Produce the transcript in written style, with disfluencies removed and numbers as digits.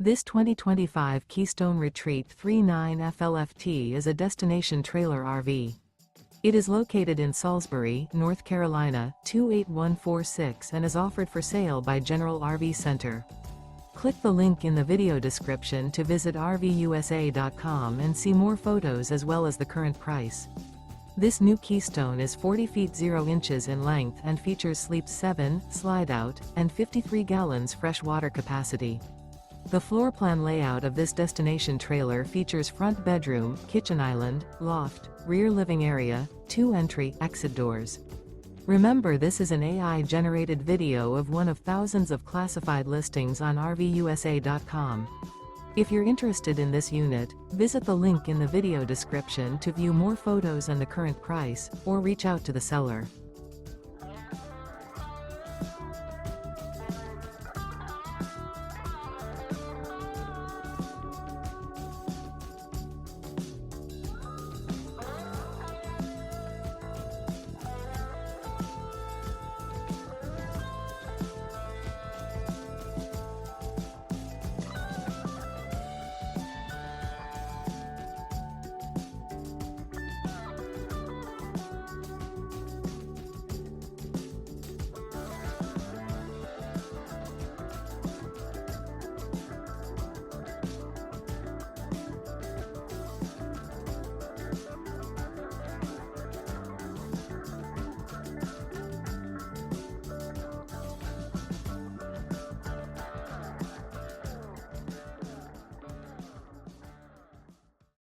This 2025 Keystone Retreat 39 FLFT is a destination trailer RV. It is located in Salisbury, North Carolina, 28146 and is offered for sale by General RV Center. Click the link in the video description to visit RVUSA.com and see more photos as well as the current price. This new Keystone is 40 feet 0 inches in length and features Sleep 7, Slideout, and 53 gallons fresh water capacity. The floor plan layout of this destination trailer features front bedroom, kitchen island, loft, rear living area, 2 entry/exit doors. Remember, this is an AI-generated video of one of thousands of classified listings on RVUSA.com. If you're interested in this unit, visit the link in the video description to view more photos and the current price, or reach out to the seller.